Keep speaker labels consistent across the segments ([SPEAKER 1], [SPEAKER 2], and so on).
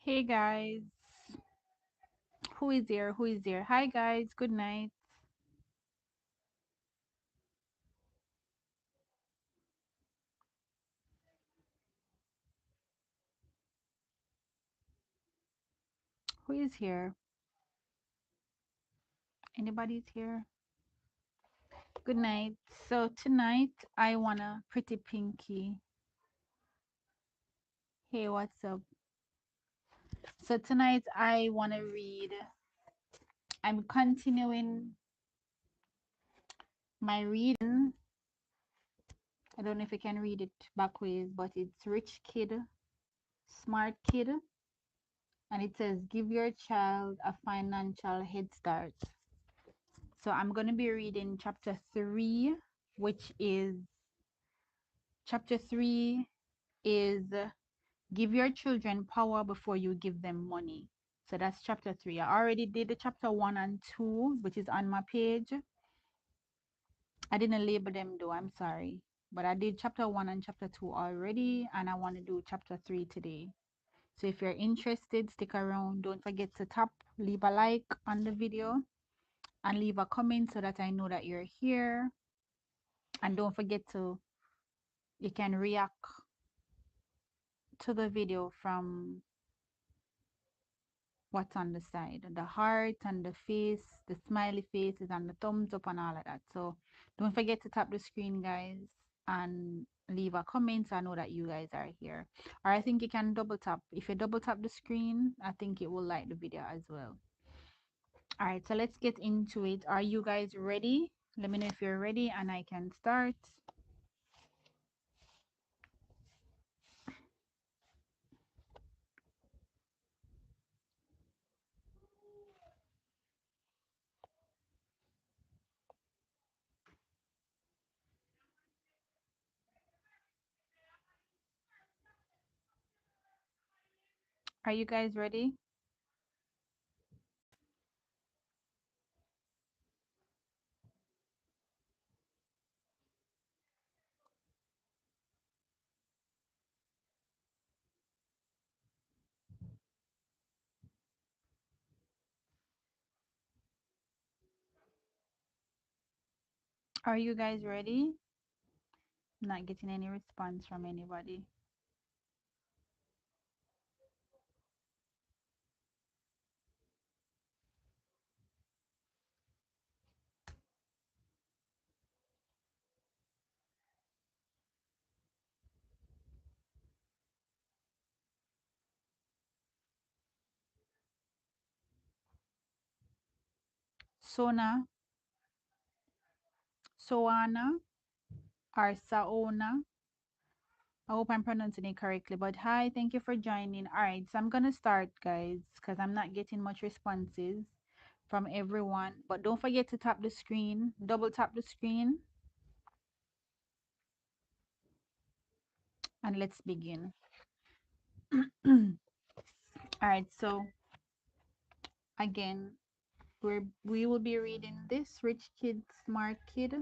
[SPEAKER 1] Hey guys, who is there? Who is there? Hi guys, good night. Who is here? Anybody's here? Good night. So tonight I wanna pretty pinky. Hey, what's up? So tonight I wanna read. I'm continuing my reading. I don't know if I can read it backwards, but it's Rich Kid, Smart Kid, and it says give your child a financial head start. So I'm gonna be reading chapter 3, which is chapter 3 is give your children power before you give them money. So that's chapter 3. I already did the chapter 1 and 2, which is on my page. I didn't label them though, I'm sorry. But I did chapter 1 and chapter 2 already, and I want to do chapter 3 today. So if you're interested, stick around. Don't forget to leave a like on the video, and leave a comment so that I know that you're here. And don't forget you can react to the video from what's on the side, the heart and the face, the smiley faces and the thumbs up and all of that. So don't forget to tap the screen, guys, and leave a comment so I know that you guys are here. Or I think you can double tap. If you double tap the screen, I think it will like the video as well. All right, so let's get into it. Are you guys ready? Let me know if you're ready and I can start. Are you guys ready? Are you guys ready? Not getting any response from anybody. Sona, Soana, or Saona. I hope I'm pronouncing it correctly. But hi, thank you for joining. All right, so I'm gonna start, guys, because I'm not getting much responses from everyone. But don't forget to tap the screen, double tap the screen, and let's begin. All right, so again, we will be reading this Rich Kid, Smart Kid,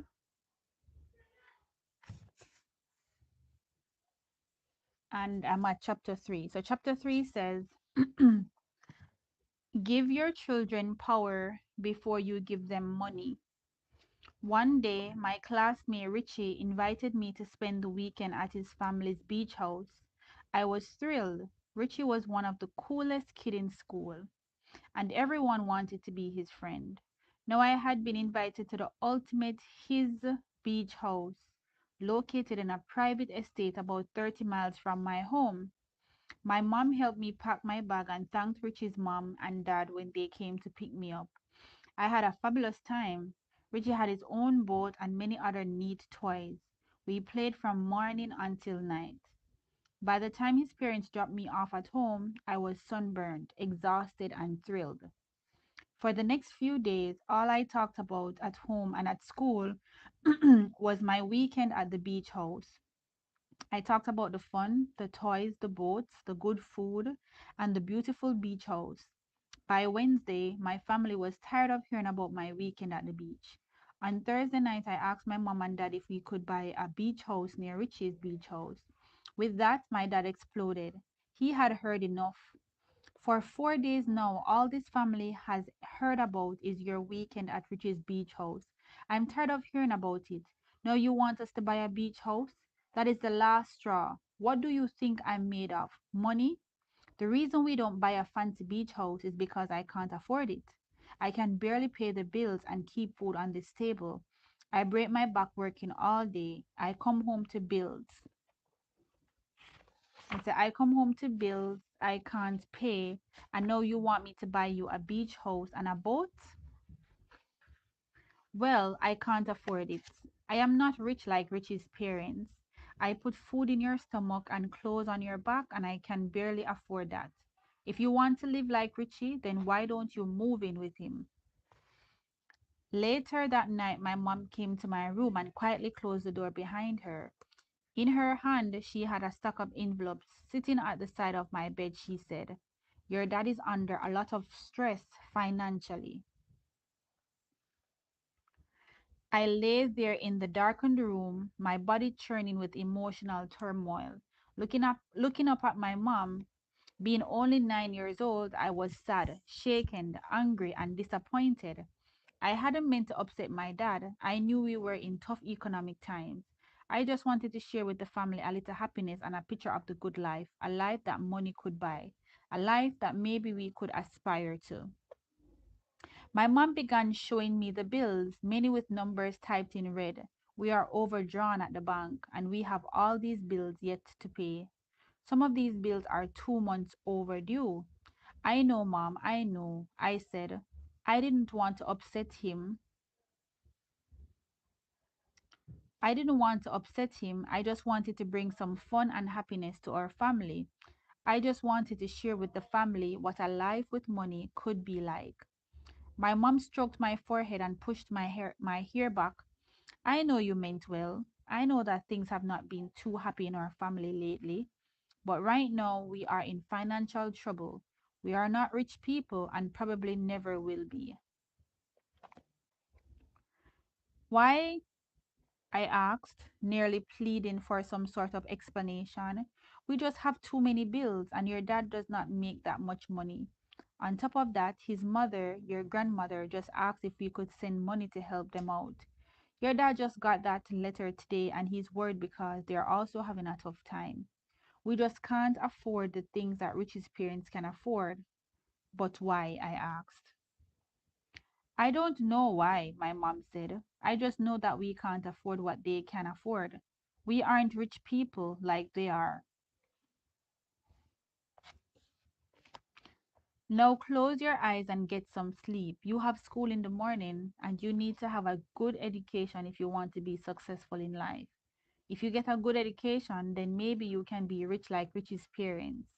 [SPEAKER 1] and I'm at chapter 3. So chapter 3 says, give your children power before you give them money. One day, my classmate Richie invited me to spend the weekend at his family's beach house. I was thrilled. Richie was one of the coolest kids in school, and everyone wanted to be his friend. Now I had been invited to the ultimate his beach house, located in a private estate about 30 miles from my home. My mom helped me pack my bag and thanked Richie's mom and dad when they came to pick me up. I had a fabulous time. Richie had his own boat and many other neat toys. We played from morning until night. By the time his parents dropped me off at home, I was sunburned, exhausted, and thrilled. For the next few days, all I talked about at home and at school was my weekend at the beach house. I talked about the fun, the toys, the boats, the good food, and the beautiful beach house. By Wednesday, my family was tired of hearing about my weekend at the beach. On Thursday night, I asked my mom and dad if we could buy a beach house near Richie's beach house. With that, my dad exploded. He had heard enough. For 4 days now, all this family has heard about is your weekend at Rich's beach house. I'm tired of hearing about it. Now you want us to buy a beach house? That is the last straw. What do you think I'm made of? Money? The reason we don't buy a fancy beach house is because I can't afford it. I can barely pay the bills and keep food on this table. I break my back working all day. I come home to bills. I come home to bills I can't pay, and now you want me to buy you a beach house and a boat? Well, I can't afford it. I am not rich like Richie's parents. I put food in your stomach and clothes on your back, and I can barely afford that. If you want to live like Richie, then why don't you move in with him? Later that night, my mom came to my room and quietly closed the door behind her. In her hand, she had a stack of envelopes. Sitting at the side of my bed, she said, "Your dad is under a lot of stress financially." I lay there in the darkened room, my body churning with emotional turmoil. Looking up at my mom, being only 9 years old, I was sad, shaken, angry, and disappointed. I hadn't meant to upset my dad. I knew we were in tough economic times. I just wanted to share with the family a little happiness and a picture of the good life, a life that money could buy, a life that maybe we could aspire to. My mom began showing me the bills, many with numbers typed in red. We are overdrawn at the bank, and we have all these bills yet to pay. Some of these bills are 2 months overdue. I know, Mom, I know, I said. I didn't want to upset him. I didn't want to upset him. I just wanted to bring some fun and happiness to our family. I just wanted to share with the family what a life with money could be like. My mom stroked my forehead and pushed my hair back. I know you meant well. I know that things have not been too happy in our family lately, but right now we are in financial trouble. We are not rich people and probably never will be. Why? I asked, nearly pleading for some sort of explanation. We just have too many bills, and your dad does not make that much money. On top of that, his mother, your grandmother, just asked if we could send money to help them out. Your dad just got that letter today, and he's worried because they're also having a tough time. We just can't afford the things that Richie's parents can afford. But why? I asked. I don't know why, my mom said. I just know that we can't afford what they can afford. We aren't rich people like they are. Now close your eyes and get some sleep. You have school in the morning and you need to have a good education if you want to be successful in life. If you get a good education, then maybe you can be rich like Richie's parents.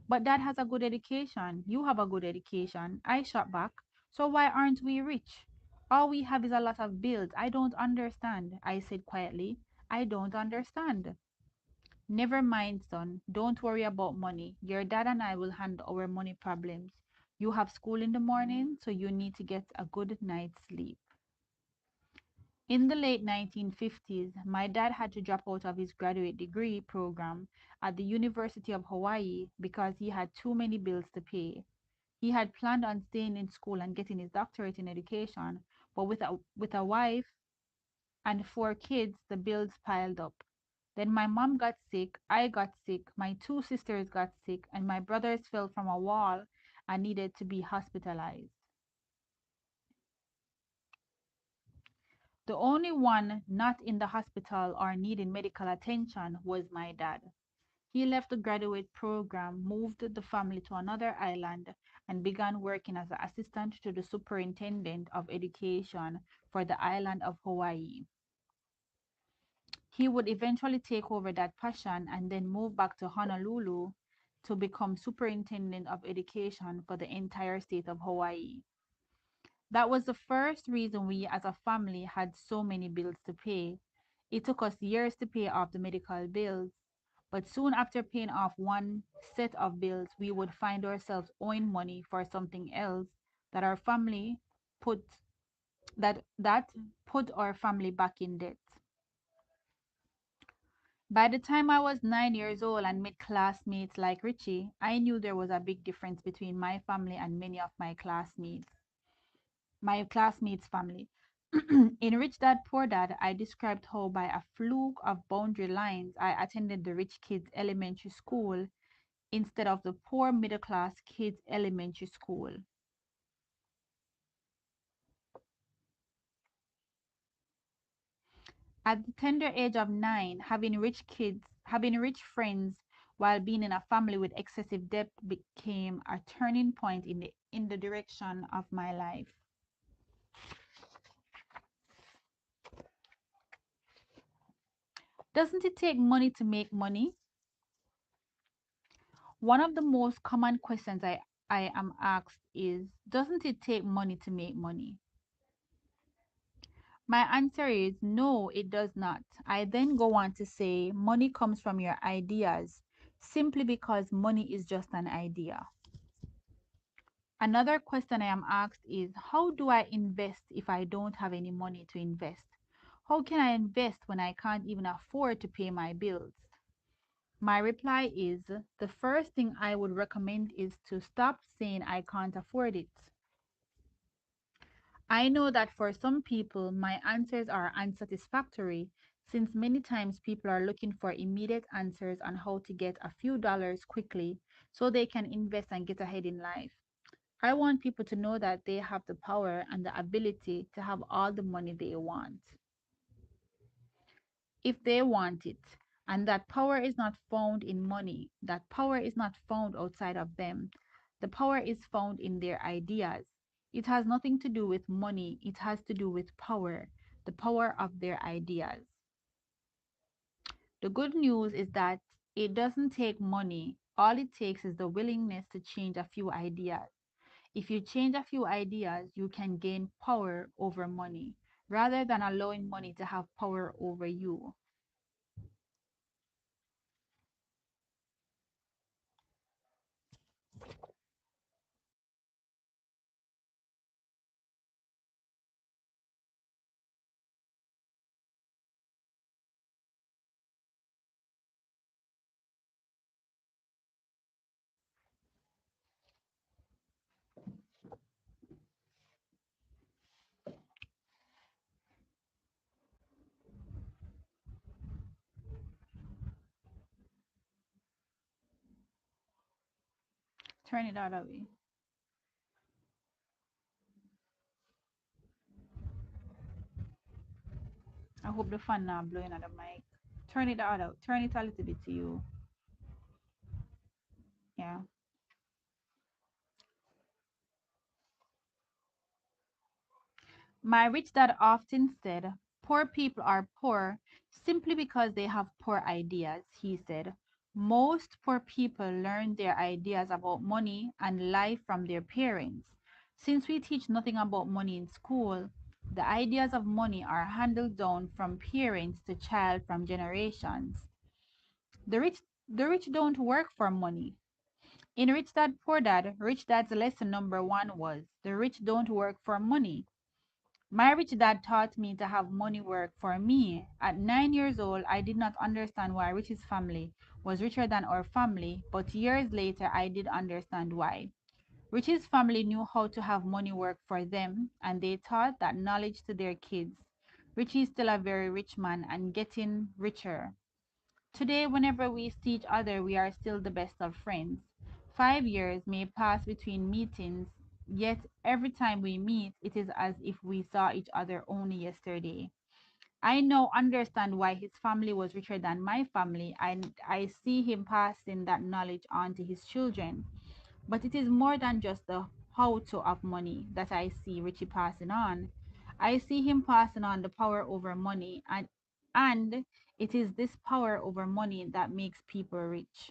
[SPEAKER 1] But dad has a good education. You have a good education. I shot back. So why aren't we rich? All we have is a lot of bills. I don't understand, I said quietly. I don't understand. Never mind, son. Don't worry about money. Your dad and I will handle our money problems. You have school in the morning, so you need to get a good night's sleep. In the late 1950s, my dad had to drop out of his graduate degree program at the University of Hawaii because he had too many bills to pay. He had planned on staying in school and getting his doctorate in education, but with a wife and 4 kids, the bills piled up. Then my mom got sick, I got sick, my 2 sisters got sick, and my brothers fell from a wall and needed to be hospitalized. The only one not in the hospital or needing medical attention was my dad. He left the graduate program, moved the family to another island, and began working as an assistant to the superintendent of education for the island of Hawaii. He would eventually take over that passion and then move back to Honolulu to become superintendent of education for the entire state of Hawaii. That was the first reason we as a family had so many bills to pay. It took us years to pay off the medical bills, but soon after paying off one set of bills, we would find ourselves owing money for something else that our family put that put our family back in debt. By the time I was 9 years old and met classmates like Richie, I knew there was a big difference between my family and many of my classmates' family. In Rich Dad Poor Dad, I described how by a fluke of boundary lines I attended the rich kids' elementary school instead of the poor middle class kids' elementary school. At the tender age of 9, having rich friends while being in a family with excessive debt became a turning point in the direction of my life. Doesn't it take money to make money? One of the most common questions I am asked is, doesn't it take money to make money? My answer is no, it does not. I then go on to say money comes from your ideas simply because money is just an idea. Another question I am asked is, how do I invest if I don't have any money to invest? How can I invest when I can't even afford to pay my bills? My reply is, the first thing I would recommend is to stop saying I can't afford it. I know that for some people, my answers are unsatisfactory since many times people are looking for immediate answers on how to get a few dollars quickly so they can invest and get ahead in life. I want people to know that they have the power and the ability to have all the money they want if they want it. And that power is not found in money, that power is not found outside of them. The power is found in their ideas. It has nothing to do with money, it has to do with power, the power of their ideas. The good news is that it doesn't take money, all it takes is the willingness to change a few ideas. If you change a few ideas, you can gain power over money rather than allowing money to have power over you. Turn it out of way. I hope the fan not blowing on the mic. Turn it out. Turn it a little bit to you. Yeah. My rich dad often said, poor people are poor simply because they have poor ideas, he said. Most poor people learn their ideas about money and life from their parents. Since we teach nothing about money in school, the ideas of money are handed down from parents to child from generations. The rich the rich don't work for money. In Rich Dad Poor Dad, Rich Dad's lesson number one was the rich don't work for money. My rich dad taught me to have money work for me. At 9 years old, I did not understand why Rich's family was richer than our family, but years later, I did understand why. Rich's family knew how to have money work for them, and they taught that knowledge to their kids. Richie is still a very rich man and getting richer. Today, whenever we see each other, we are still the best of friends. 5 years may pass between meetings, yet every time we meet, it is as if we saw each other only yesterday. I now understand why his family was richer than my family, and I see him passing that knowledge on to his children. But it is more than just the how to of money that I see Richie passing on. I see him passing on the power over money, and it is this power over money that makes people rich.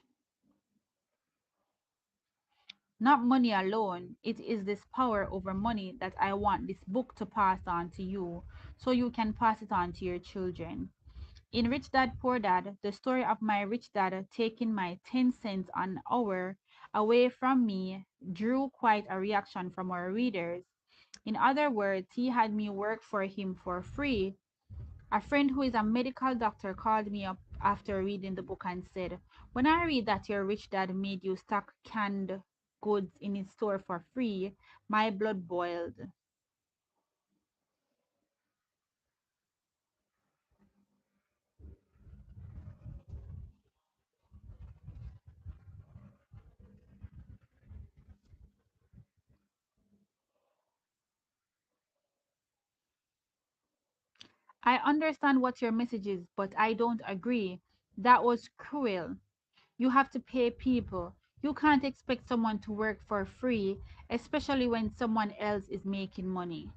[SPEAKER 1] Not money alone, it is this power over money that I want this book to pass on to you so you can pass it on to your children. In Rich Dad Poor Dad, the story of my rich dad taking my 10 cents an hour away from me drew quite a reaction from our readers. In other words, he had me work for him for free. A friend who is a medical doctor called me up after reading the book and said, "When I read that your rich dad made you stock canned goods in his store for free, my blood boiled." I understand what your message is, but I don't agree. That was cruel. You have to pay people. You can't expect someone to work for free, especially when someone else is making money.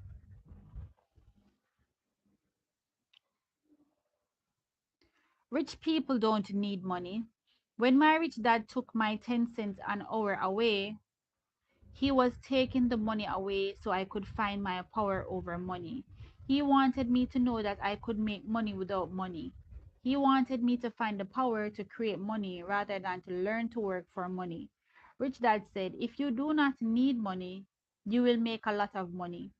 [SPEAKER 1] Rich people don't need money. When my rich dad took my 10 cents an hour away, he was taking the money away so I could find my power over money. He wanted me to know that I could make money without money. He wanted me to find the power to create money rather than to learn to work for money. Rich Dad said, if you do not need money, you will make a lot of money.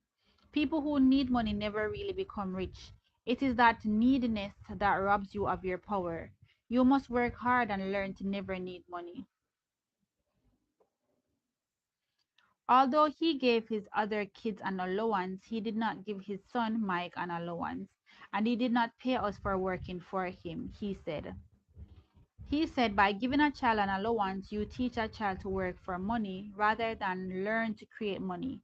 [SPEAKER 1] People who need money never really become rich. It is that neediness that robs you of your power. You must work hard and learn to never need money. Although he gave his other kids an allowance, he did not give his son Mike an allowance, and he did not pay us for working for him, he said. He said by giving a child an allowance, you teach a child to work for money rather than learn to create money.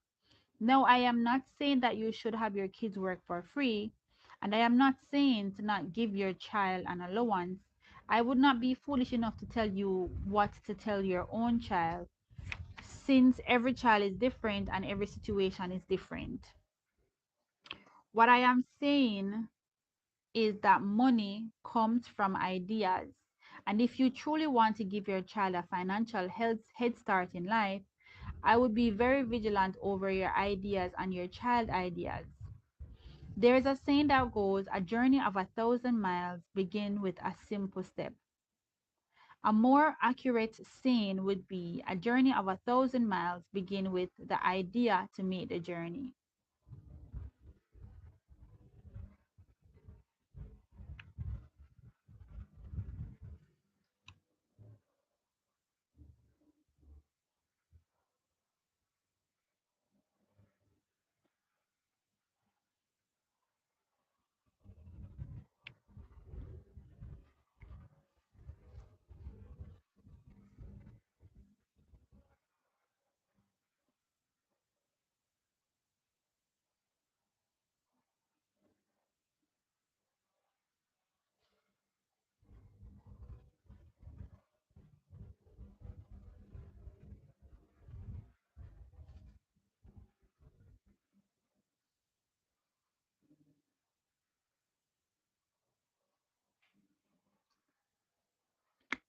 [SPEAKER 1] No, I am not saying that you should have your kids work for free, and I am not saying to not give your child an allowance. I would not be foolish enough to tell you what to tell your own child, since every child is different and every situation is different. What I am saying is that money comes from ideas. And if you truly want to give your child a financial head start in life, I would be very vigilant over your ideas and your child ideas. There is a saying that goes, a journey of 1,000 miles begin with a simple step. A more accurate saying would be, a journey of 1,000 miles begin with the idea to make the journey.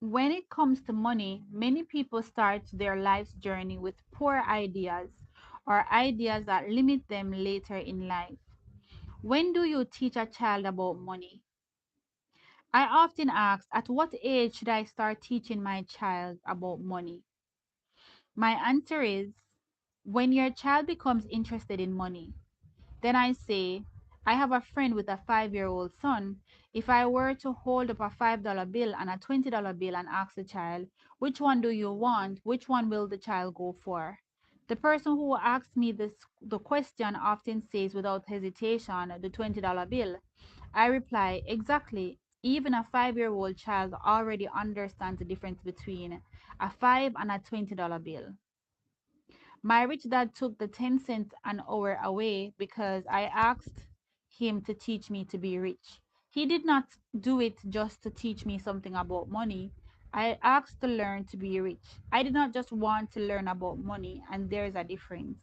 [SPEAKER 1] When it comes to money, many people start their life's journey with poor ideas or ideas that limit them later in life. When do you teach a child about money? I often ask, at what age should I start teaching my child about money? My answer is, when your child becomes interested in money. Then I say, I have a friend with a 5-year-old son. If I were to hold up a $5 bill and a $20 bill and ask the child, which one do you want? Which one will the child go for? The person who asks me the question often says without hesitation, the $20 bill. I reply, exactly. Even a 5-year-old child already understands the difference between a 5 and a $20 bill. My rich dad took the 10 cents an hour away because I asked him to teach me to be rich. He did not do it just to teach me something about money. I asked to learn to be rich. I did not just want to learn about money, and there's a difference.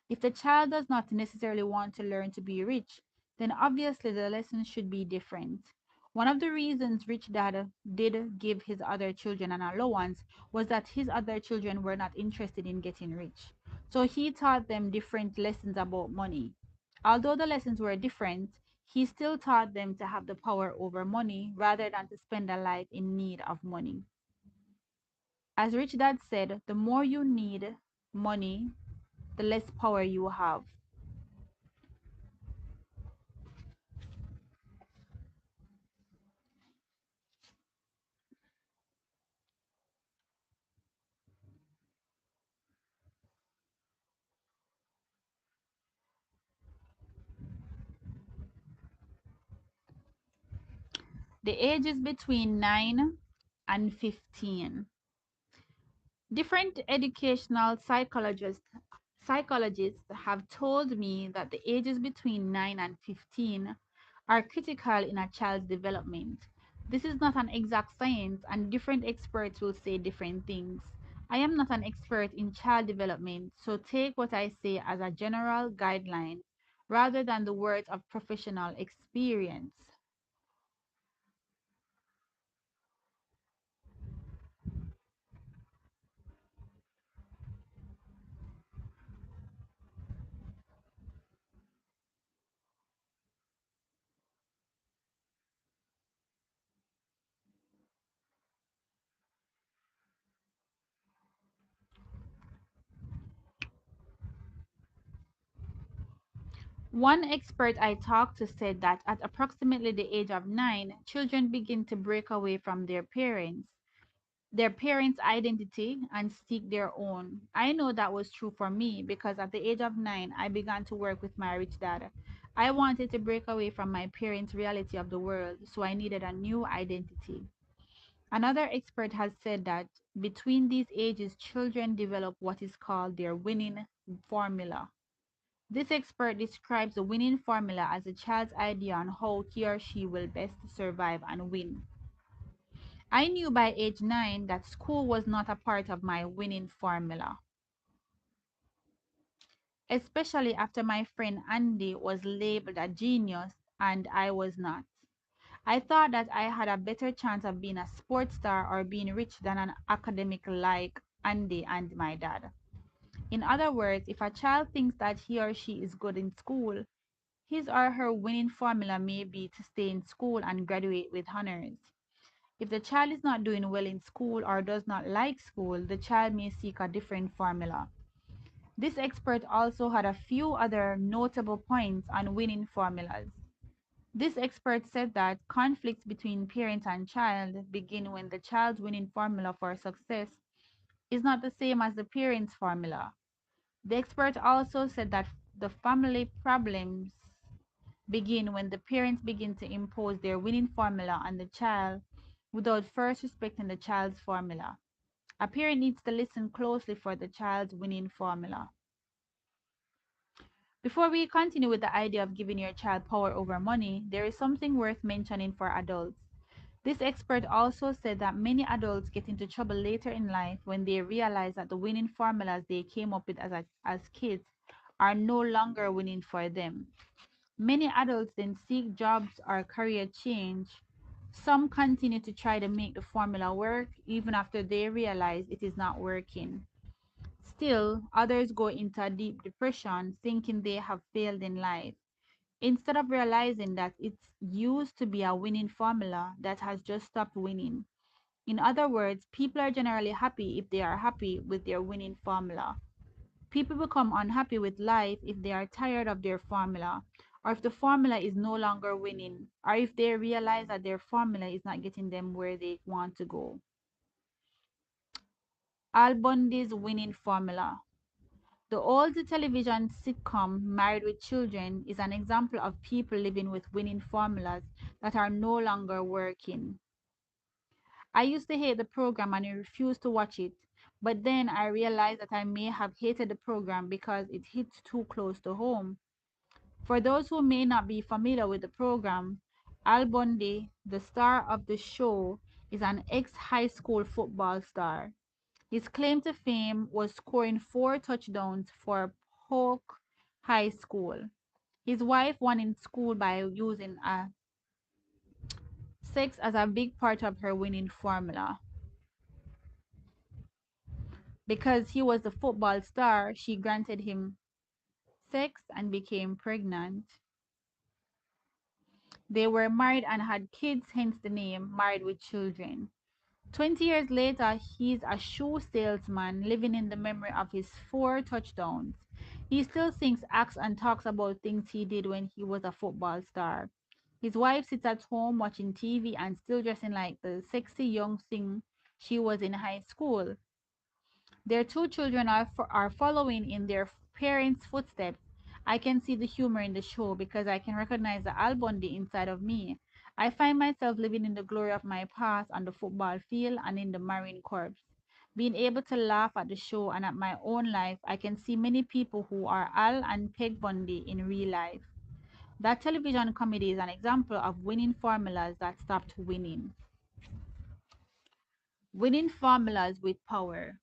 [SPEAKER 1] If the child does not necessarily want to learn to be rich, then obviously the lesson should be different. One of the reasons Rich Dad did give his other children an allowance was that his other children were not interested in getting rich. So he taught them different lessons about money. Although the lessons were different, he still taught them to have the power over money rather than to spend a life in need of money. As Rich Dad said, the more you need money, the less power you have. The age is between 9 and 15. Different educational psychologists have told me that the ages between 9 and 15 are critical in a child's development. This is not an exact science, and different experts will say different things. I am not an expert in child development, so take what I say as a general guideline rather than the words of professional experience. One expert I talked to said that at approximately the age of 9, children begin to break away from their parents' identity, and seek their own. I know that was true for me because at the age of 9, I began to work with my rich dad. I wanted to break away from my parents' reality of the world, so I needed a new identity. Another expert has said that between these ages, children develop what is called their winning formula. This expert describes the winning formula as a child's idea on how he or she will best survive and win. I knew by age 9 that school was not a part of my winning formula, especially after my friend Andy was labeled a genius and I was not. I thought that I had a better chance of being a sports star or being rich than an academic like Andy and my dad. In other words, if a child thinks that he or she is good in school, his or her winning formula may be to stay in school and graduate with honors. If the child is not doing well in school or does not like school, the child may seek a different formula. This expert also had a few other notable points on winning formulas. This expert said that conflicts between parent and child begin when the child's winning formula for success is not the same as the parent's formula. The expert also said that the family problems begin when the parents begin to impose their winning formula on the child without first respecting the child's formula. A parent needs to listen closely for the child's winning formula. Before we continue with the idea of giving your child power over money, there is something worth mentioning for adults. This expert also said that many adults get into trouble later in life when they realize that the winning formulas they came up with as kids are no longer winning for them. Many adults then seek jobs or career change. Some continue to try to make the formula work even after they realize it is not working. Still, others go into a deep depression thinking they have failed in life, instead of realizing that it used to be a winning formula that has just stopped winning. In other words, people are generally happy if they are happy with their winning formula. People become unhappy with life if they are tired of their formula, or if the formula is no longer winning, or if they realize that their formula is not getting them where they want to go. Al Bundy's winning formula. The old television sitcom Married with Children is an example of people living with winning formulas that are no longer working. I used to hate the program and I refused to watch it, but then I realized that I may have hated the program because it hit too close to home. For those who may not be familiar with the program, Al Bundy, the star of the show, is an ex-high school football star. His claim to fame was scoring 4 touchdowns for Polk High School. His wife won in school by using sex as a big part of her winning formula. Because he was a football star, she granted him sex and became pregnant. They were married and had kids, hence the name Married with Children. 20 years later, he's a shoe salesman living in the memory of his 4 touchdowns. He still sings, acts, and talks about things he did when he was a football star. His wife sits at home watching TV and still dressing like the sexy young thing she was in high school. Their 2 children are following in their parents' footsteps. I can see the humor in the show because I can recognize the Al Bundy inside of me. I find myself living in the glory of my past on the football field and in the Marine Corps. Being able to laugh at the show and at my own life, I can see many people who are Al and Peg Bundy in real life. That television comedy is an example of winning formulas that stopped winning. Winning formulas with power.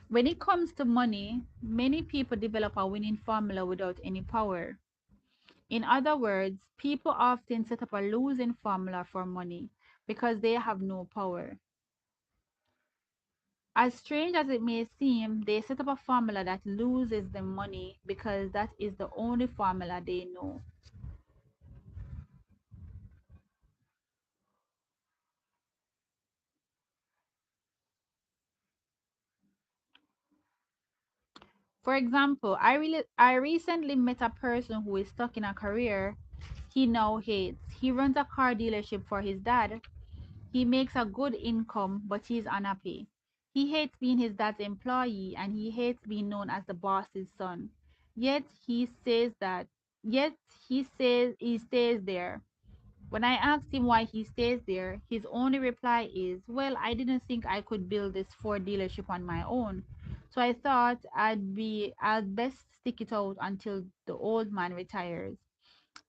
[SPEAKER 1] When it comes to money, many people develop a winning formula without any power. In other words, people often set up a losing formula for money because they have no power. As strange as it may seem, they set up a formula that loses them money because that is the only formula they know. For example, I recently met a person who is stuck in a career he now hates. He runs a car dealership for his dad. He makes a good income, but he's unhappy. He hates being his dad's employee and he hates being known as the boss's son. Yet he says that, yet he says he stays there. When I asked him why he stays there, his only reply is, well, I didn't think I could build this Ford dealership on my own. So I thought I'd best stick it out until the old man retires.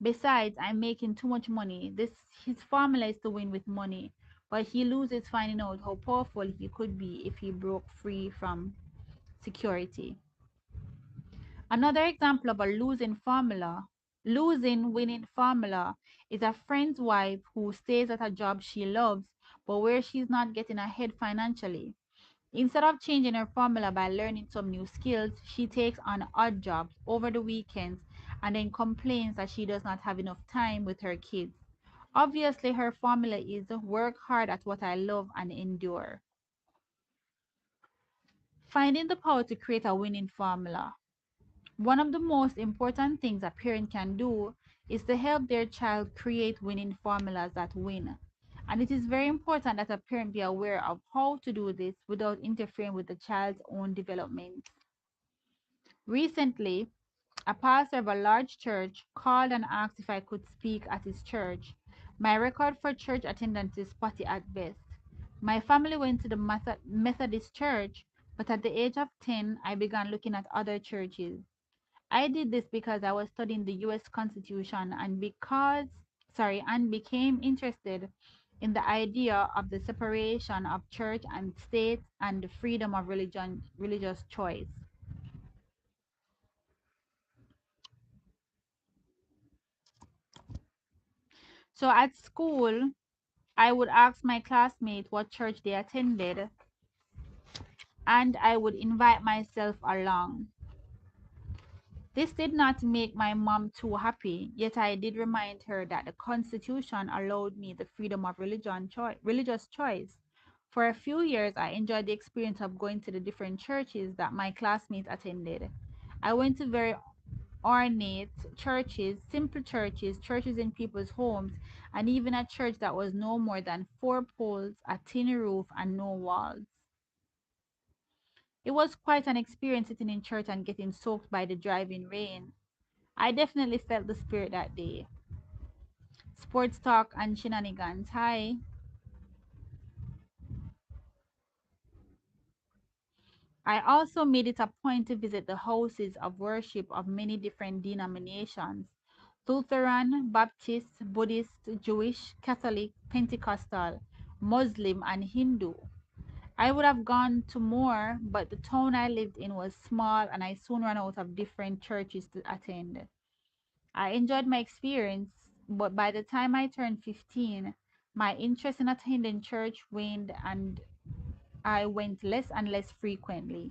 [SPEAKER 1] Besides, I'm making too much money. This his formula is to win with money, but he loses finding out how powerful he could be if he broke free from security. Another example of a losing winning formula is a friend's wife who stays at a job she loves but where she's not getting ahead financially. Instead of changing her formula by learning some new skills, she takes on odd jobs over the weekends and then complains that she does not have enough time with her kids. Obviously, her formula is work hard at what I love and endure. Finding the power to create a winning formula. One of the most important things a parent can do is to help their child create winning formulas that win. And it is very important that a parent be aware of how to do this without interfering with the child's own development. Recently, a pastor of a large church called and asked if I could speak at his church. My record for church attendance is spotty at best. My family went to the Methodist church, but at the age of 10, I began looking at other churches. I did this because I was studying the US Constitution and became interested in the idea of the separation of church and state and the freedom of religious choice. So at school, I would ask my classmates what church they attended and I would invite myself along. This did not make my mom too happy, yet I did remind her that the Constitution allowed me the freedom of religious choice. For a few years, I enjoyed the experience of going to the different churches that my classmates attended. I went to very ornate churches, simple churches, churches in people's homes, and even a church that was no more than four poles, a tin roof, and no walls. It was quite an experience sitting in church and getting soaked by the driving rain. I definitely felt the spirit that day. Sports talk and shenanigans. Hi. I also made it a point to visit the houses of worship of many different denominations: Lutheran, Baptist, Buddhist, Jewish, Catholic, Pentecostal, Muslim, and Hindu. I would have gone to more, but the town I lived in was small and I soon ran out of different churches to attend. I enjoyed my experience, but by the time I turned 15, my interest in attending church waned and I went less and less frequently.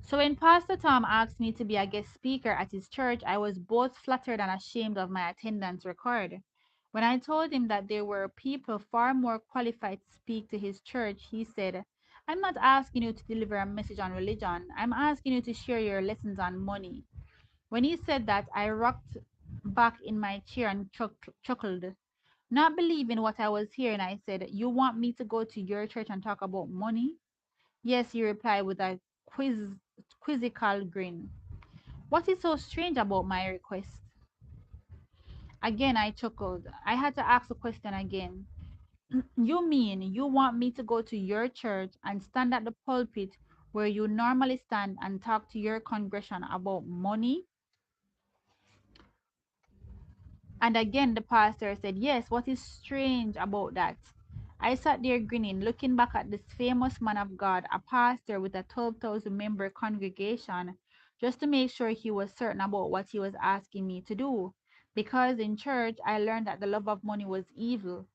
[SPEAKER 1] So when Pastor Tom asked me to be a guest speaker at his church, I was both flattered and ashamed of my attendance record. When I told him that there were people far more qualified to speak to his church, he said, I'm not asking you to deliver a message on religion. I'm asking you to share your lessons on money. When he said that, I rocked back in my chair and chuckled. Not believing what I was hearing, I said, "You want me to go to your church and talk about money?" "Yes," he replied with a quizzical grin. "What is so strange about my request?" Again, I chuckled. I had to ask the question again. "You mean you want me to go to your church and stand at the pulpit where you normally stand and talk to your congregation about money?" And again, the pastor said, "Yes, what is strange about that?" I sat there grinning, looking back at this famous man of God, a pastor with a 12,000 member congregation, just to make sure he was certain about what he was asking me to do. Because in church, I learned that the love of money was evil.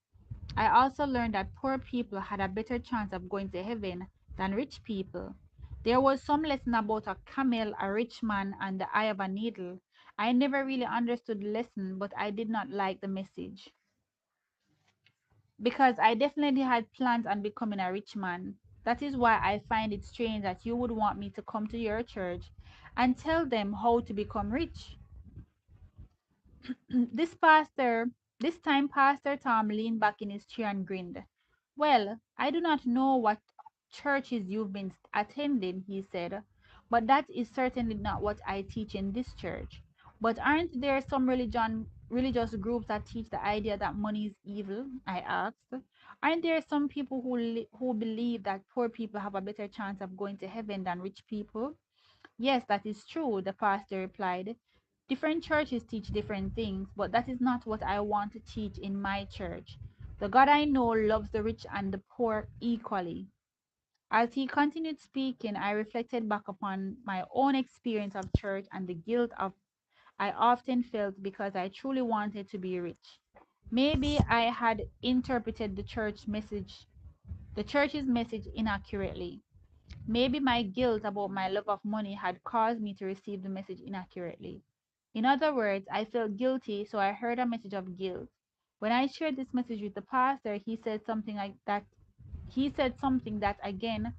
[SPEAKER 1] I also learned that poor people had a better chance of going to heaven than rich people. There was some lesson about a camel, a rich man, and the eye of a needle. I never really understood the lesson, but I did not like the message because I definitely had plans on becoming a rich man. That is why I find it strange that you would want me to come to your church and tell them how to become rich. This pastor, this time Pastor Tom leaned back in his chair and grinned. "Well, I do not know what churches you've been attending," he said, "but that is certainly not what I teach in this church. But aren't there some religious groups that teach the idea that money is evil?" I asked. "Aren't there some people who believe that poor people have a better chance of going to heaven than rich people?" "Yes, that is true," the pastor replied. "Different churches teach different things, but that is not what I want to teach in my church. The God I know loves the rich and the poor equally." As he continued speaking, I reflected back upon my own experience of church and the guilt of I often felt because I truly wanted to be rich. Maybe I had interpreted the church's message inaccurately. Maybe my guilt about my love of money had caused me to receive the message inaccurately. In other words, I felt guilty, so I heard a message of guilt. When I shared this message with the pastor, he said something like that. He said something that again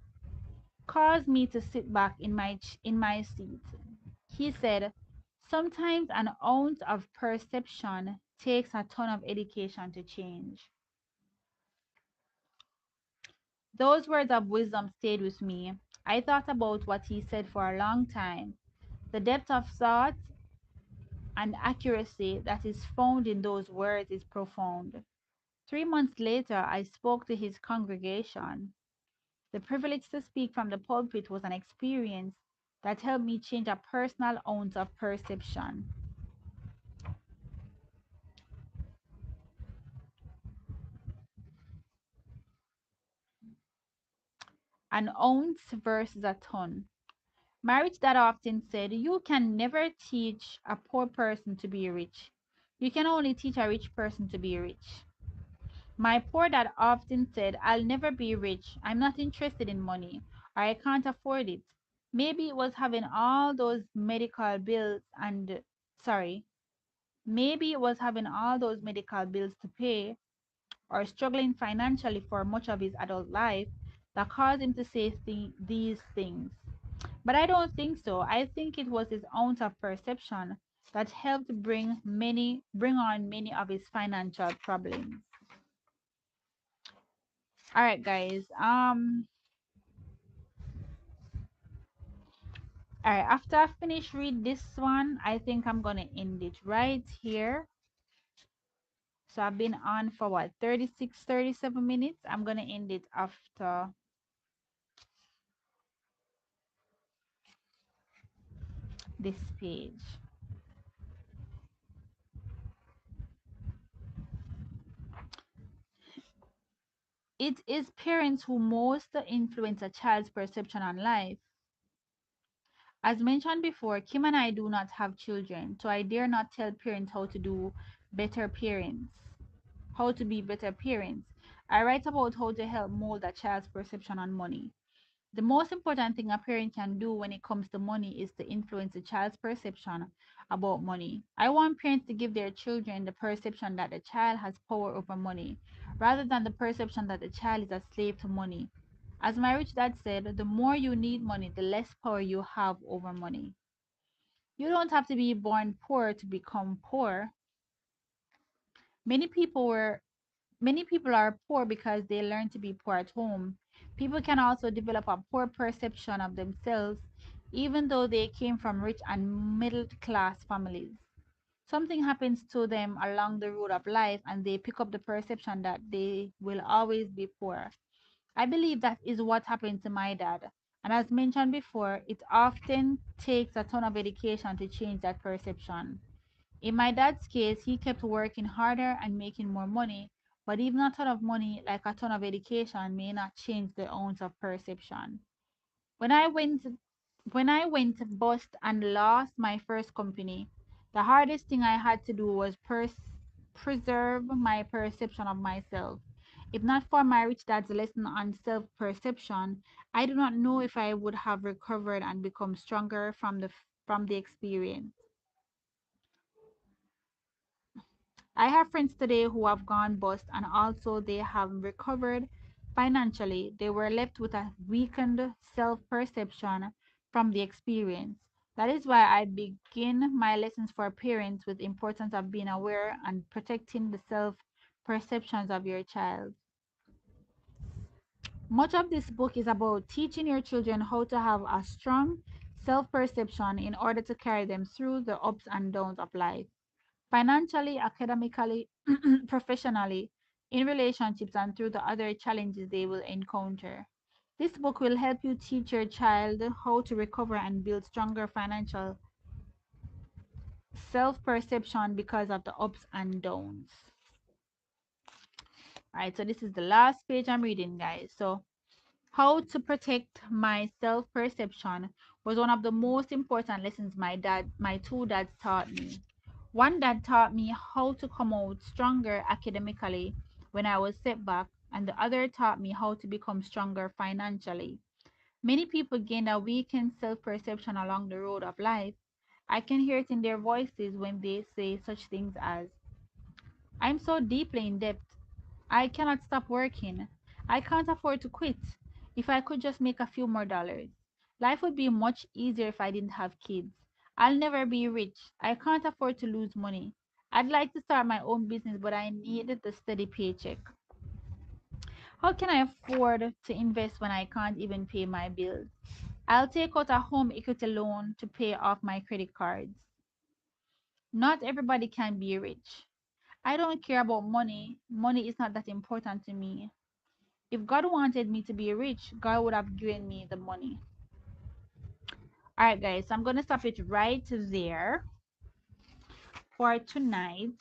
[SPEAKER 1] caused me to sit back in my seat. He said, "Sometimes an ounce of perception takes a ton of education to change." Those words of wisdom stayed with me. I thought about what he said for a long time. The depth of thought and accuracy that is found in those words is profound. 3 months later, I spoke to his congregation. The privilege to speak from the pulpit was an experience that helped me change a personal ounce of perception. An ounce versus a ton. My rich dad often said, "You can never teach a poor person to be rich. You can only teach a rich person to be rich." My poor dad often said, "I'll never be rich. I'm not interested in money, or I can't afford it." Maybe it was having all those medical bills and, sorry, maybe it was having all those medical bills to pay or struggling financially for much of his adult life that caused him to say these things. But I don't think so. I think it was his ounce of perception that helped bring on many of his financial problems. All right, guys. All right. After I finish read this one, I think I'm gonna end it right here. So I've been on for what, 36, 37 minutes. I'm gonna end it after this page. It is parents who most influence a child's perception on life. As mentioned before, Kim and I do not have children, so I dare not tell parents better parents, how to be better parents. I write about how to help mold a child's perception on money. The most important thing a parent can do when it comes to money is to influence the child's perception about money. I want parents to give their children the perception that the child has power over money, rather than the perception that the child is a slave to money. As my rich dad said, the more you need money, the less power you have over money. You don't have to be born poor to become poor. Many people were Many people are poor because they learn to be poor at home. People can also develop a poor perception of themselves, even though they came from rich and middle class families. Something happens to them along the road of life, and they pick up the perception that they will always be poor. I believe that is what happened to my dad. And as mentioned before, it often takes a ton of education to change that perception. In my dad's case, he kept working harder and making more money, but even a ton of money, like a ton of education, may not change the ounce of perception. When I went when I went bust and lost my first company, the hardest thing I had to do was preserve my perception of myself. If not for my rich dad's lesson on self perception, I do not know if I would have recovered and become stronger from the experience. I have friends today who have gone bust and also they have recovered financially. They were left with a weakened self perception from the experience. That is why I begin my lessons for parents with the importance of being aware and protecting the self perceptions of your child. Much of this book is about teaching your children how to have a strong self perception in order to carry them through the ups and downs of life. Financially, academically, professionally, in relationships, and through the other challenges they will encounter. This book will help you teach your child how to recover and build stronger financial self perception because of the ups and downs. All right, so this is the last page I'm reading, guys. So, how to protect my self perception was one of the most important lessons my two dads taught me. One dad taught me how to come out stronger academically when I was set back, and the other taught me how to become stronger financially. Many people gain a weakened self perception along the road of life. I can hear it in their voices when they say such things as, I'm so deeply in debt. I cannot stop working. I can't afford to quit. If I could just make a few more dollars. Life would be much easier if I didn't have kids. I'll never be rich. I can't afford to lose money. I'd like to start my own business, but I need the steady paycheck. How can I afford to invest when I can't even pay my bills? I'll take out a home equity loan to pay off my credit cards. Not everybody can be rich. I don't care about money. Money is not that important to me. If God wanted me to be rich, God would have given me the money. All right, guys, so I'm going to stop it right there for tonight,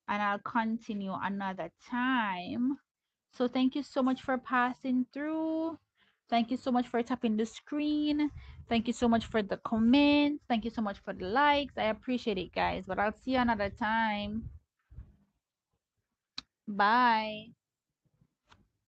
[SPEAKER 1] and I'll continue another time. So, thank you so much for passing through. Thank you so much for tapping the screen. Thank you so much for the comments. Thank you so much for the likes. I appreciate it, guys. But I'll see you another time. Bye.